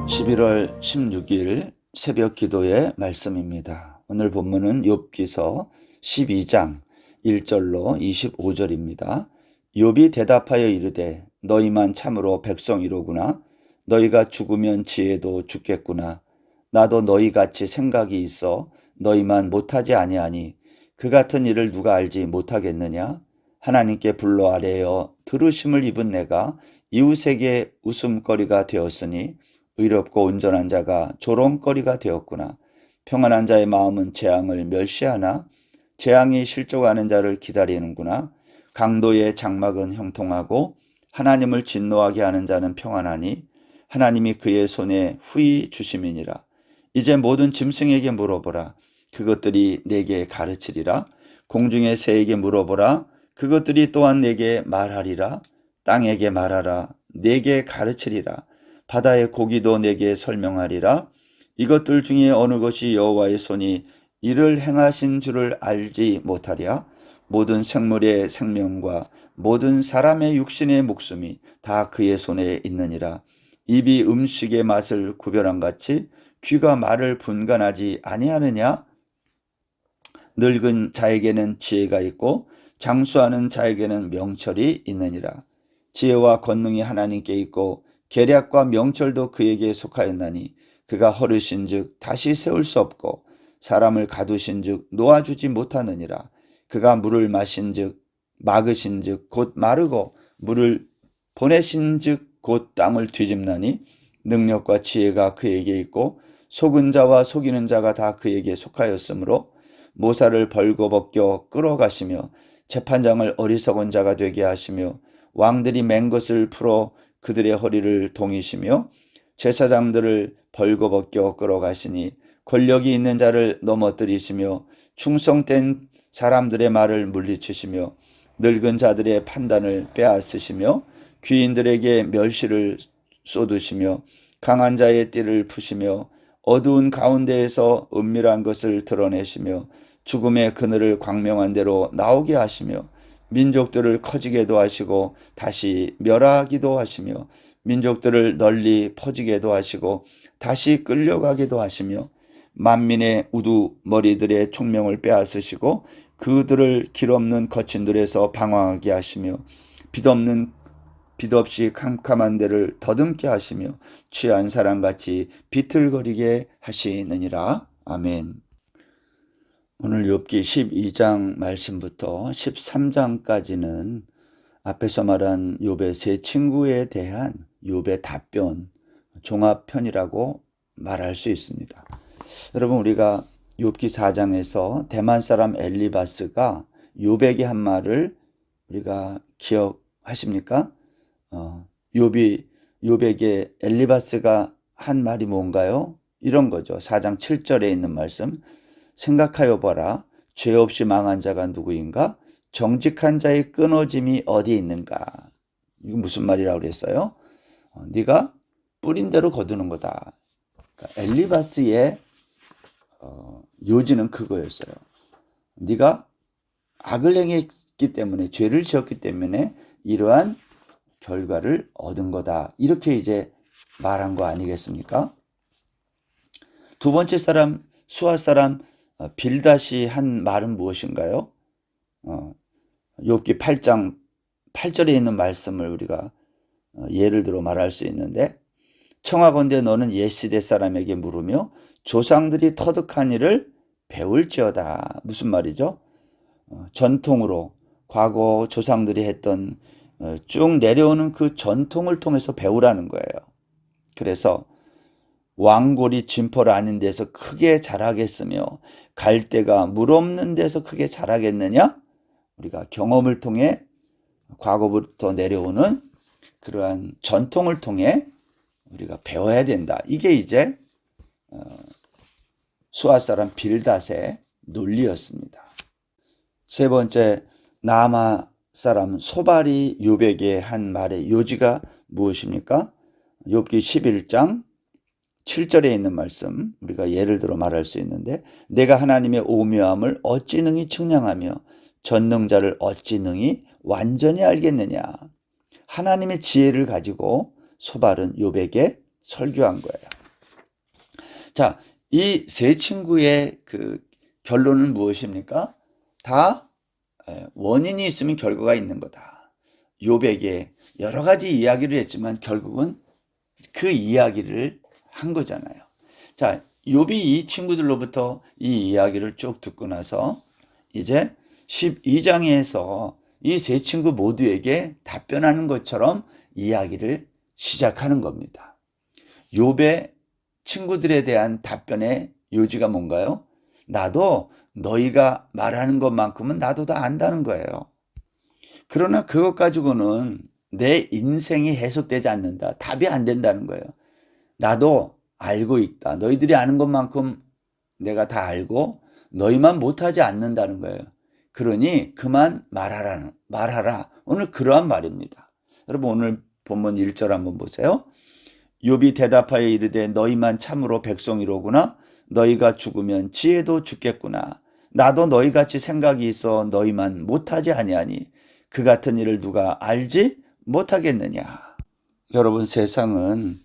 11월 16일 새벽 기도의 말씀입니다. 오늘 본문은 욥기서 12장 1절로 25절입니다. 욥이 대답하여 이르되 너희만 참으로 백성이로구나. 너희가 죽으면 지혜도 죽겠구나. 나도 너희같이 생각이 있어 너희만 못하지 아니하니 그 같은 일을 누가 알지 못하겠느냐. 하나님께 불러 아뢰어 들으심을 입은 내가 이웃에게 웃음거리가 되었으니 의롭고 온전한 자가 조롱거리가 되었구나. 평안한 자의 마음은 재앙을 멸시하나 재앙이 실족하는 자를 기다리는구나. 강도의 장막은 형통하고 하나님을 진노하게 하는 자는 평안하니 하나님이 그의 손에 후히 주심이니라. 이제 모든 짐승에게 물어보라. 그것들이 내게 가르치리라. 공중의 새에게 물어보라. 그것들이 또한 내게 말하리라. 땅에게 말하라. 내게 가르치리라. 바다의 고기도 내게 설명하리라. 이것들 중에 어느 것이 여호와의 손이 이를 행하신 줄을 알지 못하랴. 모든 생물의 생명과 모든 사람의 육신의 목숨이 다 그의 손에 있느니라. 입이 음식의 맛을 구별한 같이 귀가 말을 분간하지 아니하느냐. 늙은 자에게는 지혜가 있고 장수하는 자에게는 명철이 있느니라. 지혜와 권능이 하나님께 있고 계략과 명철도 그에게 속하였나니 그가 허르신즉 다시 세울 수 없고 사람을 가두신즉 놓아주지 못하느니라. 그가 물을 마신즉 막으신즉 곧 마르고 물을 보내신즉 곧 땅을 뒤집나니 능력과 지혜가 그에게 있고 속은 자와 속이는 자가 다 그에게 속하였으므로 모사를 벌거벗겨 끌어가시며 재판장을 어리석은 자가 되게 하시며 왕들이 맨 것을 풀어 그들의 허리를 동이시며 제사장들을 벌거벗겨 끌어가시니 권력이 있는 자를 넘어뜨리시며 충성된 사람들의 말을 물리치시며 늙은 자들의 판단을 빼앗으시며 귀인들에게 멸시를 쏟으시며 강한 자의 띠를 푸시며 어두운 가운데에서 은밀한 것을 드러내시며 죽음의 그늘을 광명한 대로 나오게 하시며 민족들을 커지게도 하시고 다시 멸하기도 하시며 민족들을 널리 퍼지게도 하시고 다시 끌려가기도 하시며 만민의 우두머리들의 총명을 빼앗으시고 그들을 길없는 거친들에서 방황하게 하시며 빛없이 캄캄한 데를 더듬게 하시며 취한 사람같이 비틀거리게 하시느니라. 아멘. 오늘 욥기 12장 말씀부터 13장까지는 앞에서 말한 욥의 세 친구에 대한 욥의 답변, 종합편이라고 말할 수 있습니다. 여러분, 우리가 욥기 4장에서 대만 사람 엘리바스가 욥에게 한 말을 우리가 기억하십니까? 욥에게 엘리바스가 한 말이 뭔가요? 이런 거죠. 4장 7절에 있는 말씀. 생각하여 보라. 죄 없이 망한 자가 누구인가? 정직한 자의 끊어짐이 어디에 있는가? 이거 무슨 말이라고 그랬어요? 네가 뿌린 대로 거두는 거다. 그러니까 엘리바스의 요지는 그거였어요. 네가 악을 행했기 때문에, 죄를 지었기 때문에 이러한 결과를 얻은 거다. 이렇게 이제 말한 거 아니겠습니까? 두 번째 사람, 수아 사람 빌닷이 한 말은 무엇인가요? 욥기 8장 8절에 있는 말씀을 우리가 예를 들어 말할 수 있는데, 청하건대 너는 옛시대 사람에게 물으며 조상들이 터득한 일을 배울지어다. 무슨 말이죠? 전통으로 과거 조상들이 했던 쭉 내려오는 그 전통을 통해서 배우라는 거예요. 그래서 왕골이 진포를 아닌 데서 크게 자라겠으며 갈대가 물 없는 데서 크게 자라겠느냐? 우리가 경험을 통해 과거부터 내려오는 그러한 전통을 통해 우리가 배워야 된다. 이게 이제 수아 사람 빌닷의 논리였습니다. 세 번째, 나아마 사람 소발이 욥에게 한 말의 요지가 무엇입니까? 욥기 11장 7절에 있는 말씀, 우리가 예를 들어 말할 수 있는데, 내가 하나님의 오묘함을 어찌 능히 측량하며 전능자를 어찌 능히 완전히 알겠느냐. 하나님의 지혜를 가지고 소발은 욥에게 설교한 거예요. 자, 이 세 친구의 그 결론은 무엇입니까? 다 원인이 있으면 결과가 있는 거다. 욥에게 여러 가지 이야기를 했지만 결국은 그 이야기를 한 거잖아요. 자, 욥이 이 친구들로부터 이 이야기를 쭉 듣고 나서 이제 12장에서 이 세 친구 모두에게 답변하는 것처럼 이야기를 시작하는 겁니다. 욥의 친구들에 대한 답변의 요지가 뭔가요? 나도 너희가 말하는 것만큼은 나도 다 안다는 거예요. 그러나 그것 가지고는 내 인생이 해석되지 않는다. 답이 안 된다는 거예요. 나도 알고 있다. 너희들이 아는 것만큼 내가 다 알고 너희만 못하지 않는다는 거예요. 그러니 그만 말하라. 오늘 그러한 말입니다. 여러분 오늘 본문 1절 한번 보세요. 욥이 대답하여 이르되 너희만 참으로 백성이로구나. 너희가 죽으면 지혜도 죽겠구나. 나도 너희같이 생각이 있어 너희만 못하지 아니하니 그 같은 일을 누가 알지 못하겠느냐. 여러분 세상은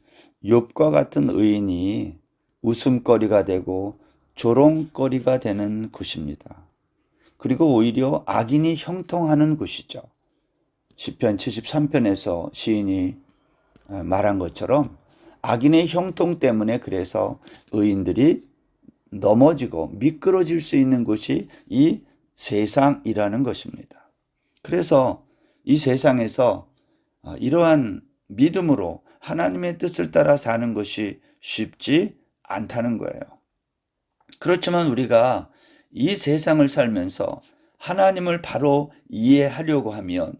욥과 같은 의인이 웃음거리가 되고 조롱거리가 되는 곳입니다. 그리고 오히려 악인이 형통하는 곳이죠. 시편 73편에서 시인이 말한 것처럼 악인의 형통 때문에 그래서 의인들이 넘어지고 미끄러질 수 있는 곳이 이 세상이라는 것입니다. 그래서 이 세상에서 이러한 믿음으로 하나님의 뜻을 따라 사는 것이 쉽지 않다는 거예요. 그렇지만 우리가 이 세상을 살면서 하나님을 바로 이해하려고 하면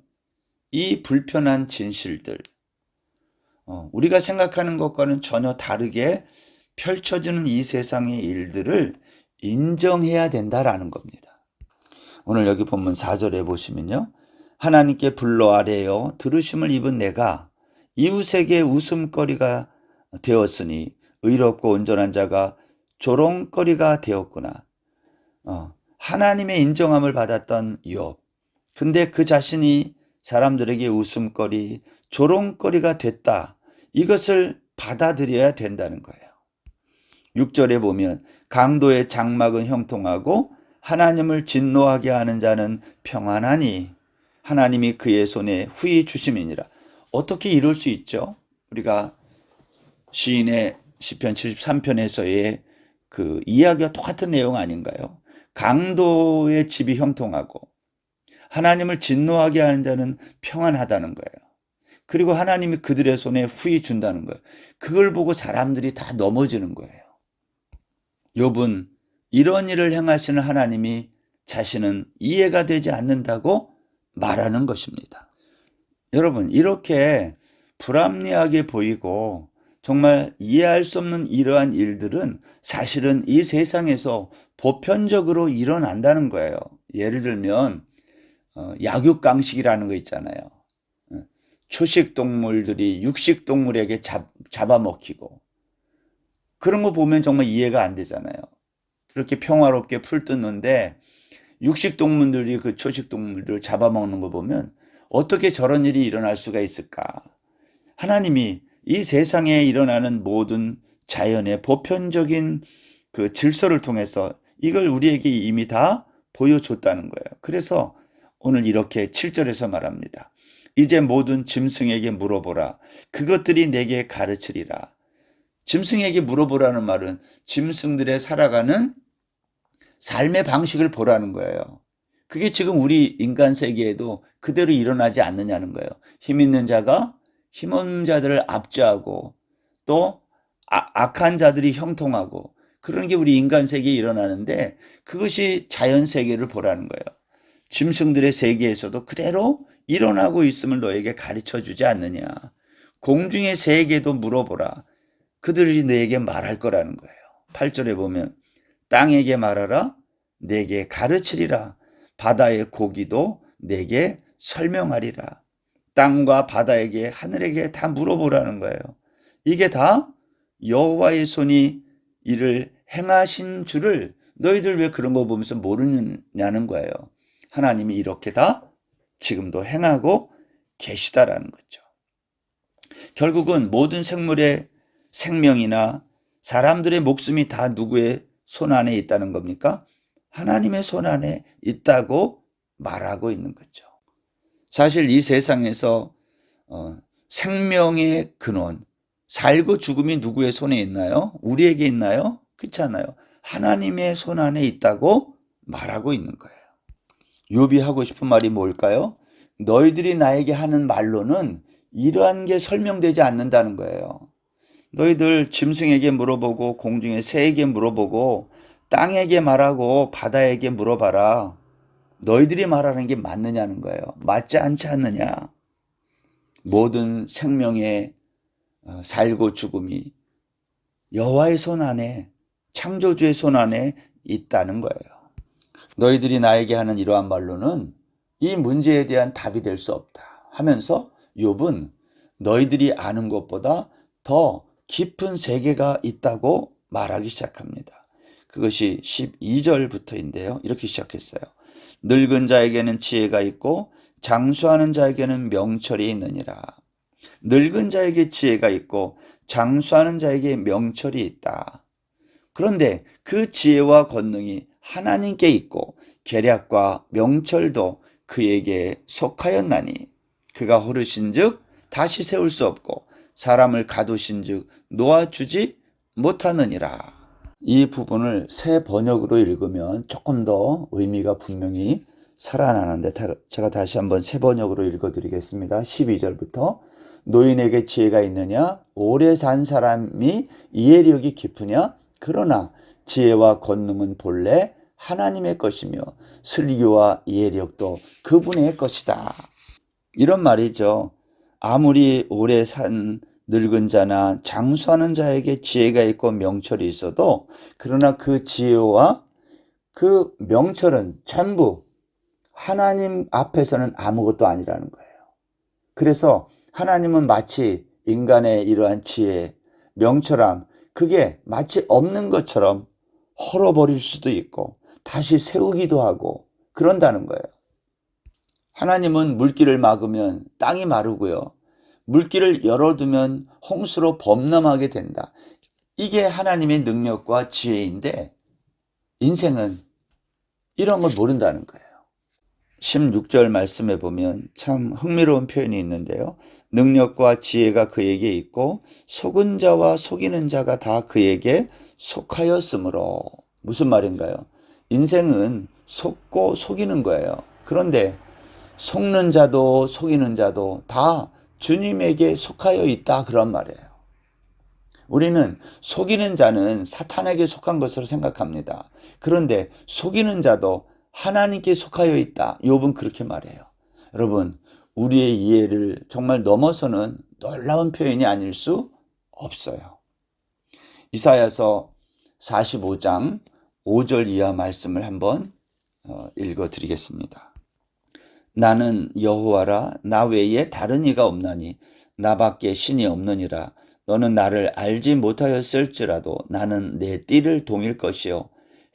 이 불편한 진실들, 우리가 생각하는 것과는 전혀 다르게 펼쳐지는 이 세상의 일들을 인정해야 된다라는 겁니다. 오늘 여기 본문 4절에 보시면요. 하나님께 불러 아뢰어 들으심을 입은 내가 이웃에게 웃음거리가 되었으니 의롭고 온전한 자가 조롱거리가 되었구나. 하나님의 인정함을 받았던 욥. 근데 그 자신이 사람들에게 웃음거리, 조롱거리가 됐다. 이것을 받아들여야 된다는 거예요. 6절에 보면 강도의 장막은 형통하고 하나님을 진노하게 하는 자는 평안하니 하나님이 그의 손에 후히 주심이니라. 어떻게 이럴 수 있죠? 우리가 시인의 시편 73편에서의 그 이야기와 똑같은 내용 아닌가요? 강도의 집이 형통하고 하나님을 진노하게 하는 자는 평안하다는 거예요. 그리고 하나님이 그들의 손에 후히 준다는 거예요. 그걸 보고 사람들이 다 넘어지는 거예요. 욥은 이런 일을 행하시는 하나님이 자신은 이해가 되지 않는다고 말하는 것입니다. 여러분 이렇게 불합리하게 보이고 정말 이해할 수 없는 이러한 일들은 사실은 이 세상에서 보편적으로 일어난다는 거예요. 예를 들면 약육강식이라는 거 있잖아요. 초식 동물들이 육식 동물에게 잡아먹히고 그런 거 보면 정말 이해가 안 되잖아요. 그렇게 평화롭게 풀 뜯는데 육식 동물들이 그 초식 동물들을 잡아먹는 거 보면 어떻게 저런 일이 일어날 수가 있을까? 하나님이 이 세상에 일어나는 모든 자연의 보편적인 그 질서를 통해서 이걸 우리에게 이미 다 보여줬다는 거예요. 그래서 오늘 이렇게 7절에서 말합니다. 이제 모든 짐승에게 물어보라. 그것들이 내게 가르치리라. 짐승에게 물어보라는 말은 짐승들의 살아가는 삶의 방식을 보라는 거예요. 그게 지금 우리 인간 세계에도 그대로 일어나지 않느냐는 거예요. 힘 있는 자가 힘 없는 자들을 압제하고 또 악한 자들이 형통하고 그런 게 우리 인간 세계에 일어나는데 그것이 자연 세계를 보라는 거예요. 짐승들의 세계에서도 그대로 일어나고 있음을 너에게 가르쳐 주지 않느냐. 공중의 새에게도 물어보라. 그들이 너에게 말할 거라는 거예요. 8절에 보면 땅에게 말하라. 내게 가르치리라. 바다의 고기도 내게 설명하리라. 땅과 바다에게 하늘에게 다 물어보라는 거예요. 이게 다 여호와의 손이 이를 행하신 줄을 너희들 왜 그런 거 보면서 모르느냐는 거예요. 하나님이 이렇게 다 지금도 행하고 계시다라는 거죠. 결국은 모든 생물의 생명이나 사람들의 목숨이 다 누구의 손 안에 있다는 겁니까? 하나님의 손 안에 있다고 말하고 있는 거죠. 사실 이 세상에서 생명의 근원, 살고 죽음이 누구의 손에 있나요? 우리에게 있나요? 그렇지 않아요. 하나님의 손 안에 있다고 말하고 있는 거예요. 욥이 하고 싶은 말이 뭘까요? 너희들이 나에게 하는 말로는 이러한 게 설명되지 않는다는 거예요. 너희들 짐승에게 물어보고 공중의 새에게 물어보고 땅에게 말하고 바다에게 물어봐라. 너희들이 말하는 게 맞느냐는 거예요. 맞지 않지 않느냐. 모든 생명의 살고 죽음이 여호와의 손 안에, 창조주의 손 안에 있다는 거예요. 너희들이 나에게 하는 이러한 말로는 이 문제에 대한 답이 될 수 없다 하면서 욥은 너희들이 아는 것보다 더 깊은 세계가 있다고 말하기 시작합니다. 그것이 12절부터인데요. 이렇게 시작했어요. 늙은 자에게는 지혜가 있고 장수하는 자에게는 명철이 있느니라. 늙은 자에게 지혜가 있고 장수하는 자에게 명철이 있다. 그런데 그 지혜와 권능이 하나님께 있고 계략과 명철도 그에게 속하였나니 그가 호르신즉 다시 세울 수 없고 사람을 가두신즉 놓아주지 못하느니라. 이 부분을 새 번역으로 읽으면 조금 더 의미가 분명히 살아나는데 제가 다시 한번 새 번역으로 읽어드리겠습니다. 12절부터 노인에게 지혜가 있느냐? 오래 산 사람이 이해력이 깊으냐? 그러나 지혜와 권능은 본래 하나님의 것이며 슬기와 이해력도 그분의 것이다. 이런 말이죠. 아무리 오래 산 늙은 자나 장수하는 자에게 지혜가 있고 명철이 있어도 그러나 그 지혜와 그 명철은 전부 하나님 앞에서는 아무것도 아니라는 거예요. 그래서 하나님은 마치 인간의 이러한 지혜, 명철함, 그게 마치 없는 것처럼 헐어버릴 수도 있고 다시 세우기도 하고 그런다는 거예요. 하나님은 물길을 막으면 땅이 마르고요. 물길을 열어두면 홍수로 범람하게 된다. 이게 하나님의 능력과 지혜인데 인생은 이런 걸 모른다는 거예요. 16절 말씀에 보면 참 흥미로운 표현이 있는데요. 능력과 지혜가 그에게 있고 속은 자와 속이는 자가 다 그에게 속하였으므로. 무슨 말인가요? 인생은 속고 속이는 거예요. 그런데 속는 자도 속이는 자도 다 주님에게 속하여 있다 그런 말이에요. 우리는 속이는 자는 사탄에게 속한 것으로 생각합니다. 그런데 속이는 자도 하나님께 속하여 있다. 욥은 그렇게 말해요. 여러분, 우리의 이해를 정말 넘어서는 놀라운 표현이 아닐 수 없어요. 이사야서 45장 5절 이하 말씀을 한번 읽어드리겠습니다. 나는 여호와라, 나 외에 다른 이가 없나니 나밖에 신이 없느니라. 너는 나를 알지 못하였을지라도 나는 내 띠를 동일 것이요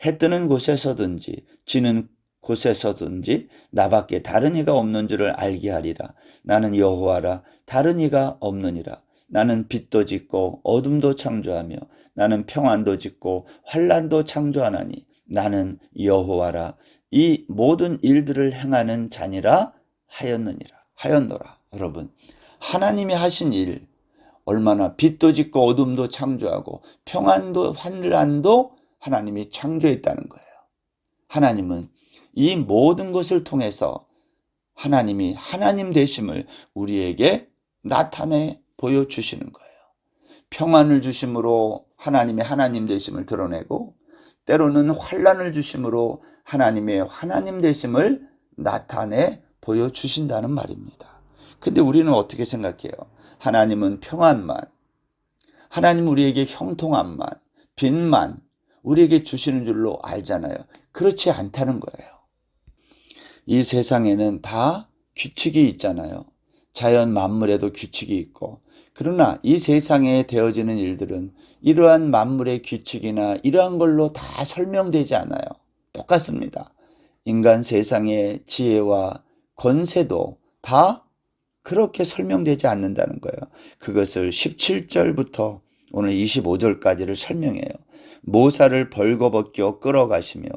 해 뜨는 곳에서든지 지는 곳에서든지 나밖에 다른 이가 없는 줄을 알게 하리라. 나는 여호와라, 다른 이가 없느니라. 나는 빛도 짓고 어둠도 창조하며 나는 평안도 짓고 환난도 창조하나니 나는 여호와라, 이 모든 일들을 행하는 자니라 하였노라. 여러분, 하나님이 하신 일, 얼마나 빛도 짓고 어둠도 창조하고 평안도 환난도 하나님이 창조했다는 거예요. 하나님은 이 모든 것을 통해서 하나님이 하나님 되심을 우리에게 나타내 보여주시는 거예요. 평안을 주심으로 하나님의 하나님 되심을 드러내고 때로는 환난을 주심으로 하나님의 하나님 되심을 나타내 보여주신다는 말입니다. 근데 우리는 어떻게 생각해요? 하나님은 평안만, 하나님 우리에게 형통함만, 빛만 우리에게 주시는 줄로 알잖아요. 그렇지 않다는 거예요. 이 세상에는 다 규칙이 있잖아요. 자연 만물에도 규칙이 있고, 그러나 이 세상에 되어지는 일들은 이러한 만물의 규칙이나 이러한 걸로 다 설명되지 않아요. 똑같습니다. 인간 세상의 지혜와 권세도 다 그렇게 설명되지 않는다는 거예요. 그것을 17절부터 오늘 25절까지를 설명해요. 모사를 벌거벗겨 끌어가시며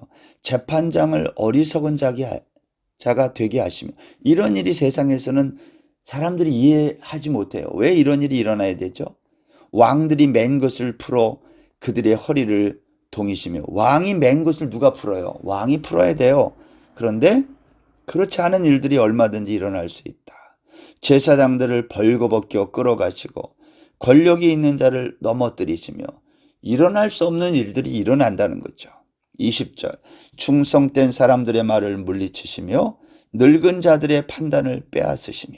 재판장을 어리석은 자가 되게 하시며. 이런 일이 세상에서는 사람들이 이해하지 못해요. 왜 이런 일이 일어나야 되죠? 왕들이 맨 것을 풀어 그들의 허리를 동이시며. 왕이 맨 것을 누가 풀어요? 왕이 풀어야 돼요. 그런데 그렇지 않은 일들이 얼마든지 일어날 수 있다. 제사장들을 벌거벗겨 끌어가시고 권력이 있는 자를 넘어뜨리시며. 일어날 수 없는 일들이 일어난다는 거죠. 20절 충성된 사람들의 말을 물리치시며 늙은 자들의 판단을 빼앗으시며.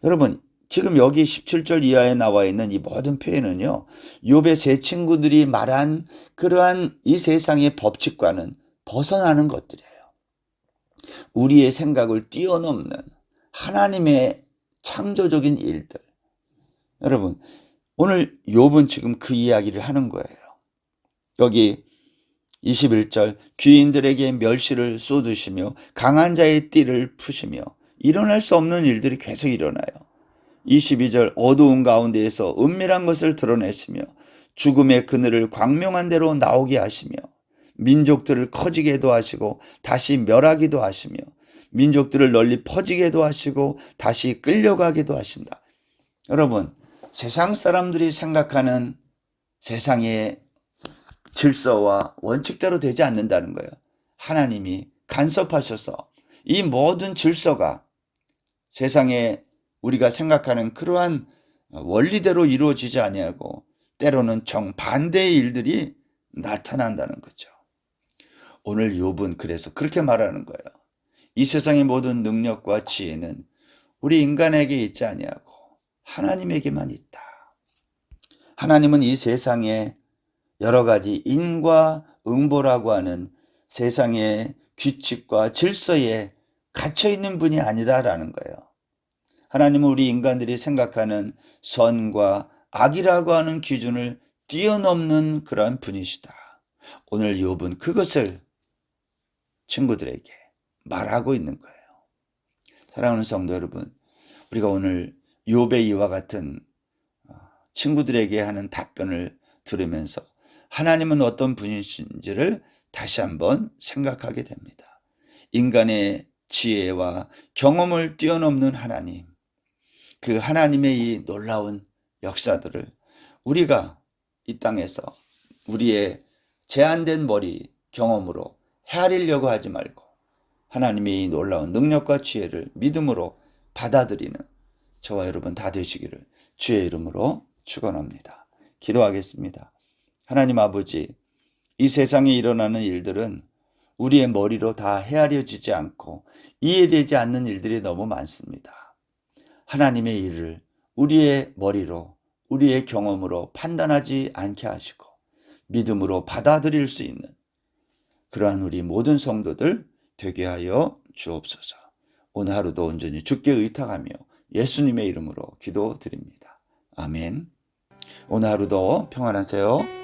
여러분, 지금 여기 17절 이하에 나와 있는 이 모든 표현은요, 욥의 세 친구들이 말한 그러한 이 세상의 법칙과는 벗어나는 것들이에요. 우리의 생각을 뛰어넘는 하나님의 창조적인 일들. 여러분, 오늘 욥은 지금 그 이야기를 하는 거예요. 여기 21절 귀인들에게 멸시를 쏟으시며 강한 자의 띠를 푸시며. 일어날 수 없는 일들이 계속 일어나요. 22절 어두운 가운데에서 은밀한 것을 드러내시며 죽음의 그늘을 광명한 대로 나오게 하시며 민족들을 커지게도 하시고 다시 멸하기도 하시며 민족들을 널리 퍼지게도 하시고 다시 끌려가기도 하신다. 여러분, 세상 사람들이 생각하는 세상의 질서와 원칙대로 되지 않는다는 거예요. 하나님이 간섭하셔서 이 모든 질서가 세상에 우리가 생각하는 그러한 원리대로 이루어지지 아니하고 때로는 정반대의 일들이 나타난다는 거죠. 오늘 욥은 그래서 그렇게 말하는 거예요. 이 세상의 모든 능력과 지혜는 우리 인간에게 있지 아니하고 하나님에게만 있다. 하나님은 이 세상에 여러 가지 인과응보라고 하는 세상의 규칙과 질서에 갇혀있는 분이 아니다라는 거예요. 하나님은 우리 인간들이 생각하는 선과 악이라고 하는 기준을 뛰어넘는 그러한 분이시다. 오늘 욥은 그것을 친구들에게 말하고 있는 거예요. 사랑하는 성도 여러분, 우리가 오늘 욥의 이와 같은 친구들에게 하는 답변을 들으면서 하나님은 어떤 분이신지를 다시 한번 생각하게 됩니다. 인간의 지혜와 경험을 뛰어넘는 하나님, 그 하나님의 이 놀라운 역사들을 우리가 이 땅에서 우리의 제한된 머리 경험으로 헤아리려고 하지 말고 하나님의 이 놀라운 능력과 지혜를 믿음으로 받아들이는 저와 여러분 다 되시기를 주의 이름으로 축원합니다. 기도하겠습니다. 하나님 아버지, 이 세상에 일어나는 일들은 우리의 머리로 다 헤아려지지 않고 이해되지 않는 일들이 너무 많습니다. 하나님의 일을 우리의 머리로, 우리의 경험으로 판단하지 않게 하시고 믿음으로 받아들일 수 있는 그러한 우리 모든 성도들 되게 하여 주옵소서. 오늘 하루도 온전히 주께 의탁하며 예수님의 이름으로 기도드립니다. 아멘. 오늘 하루도 평안하세요.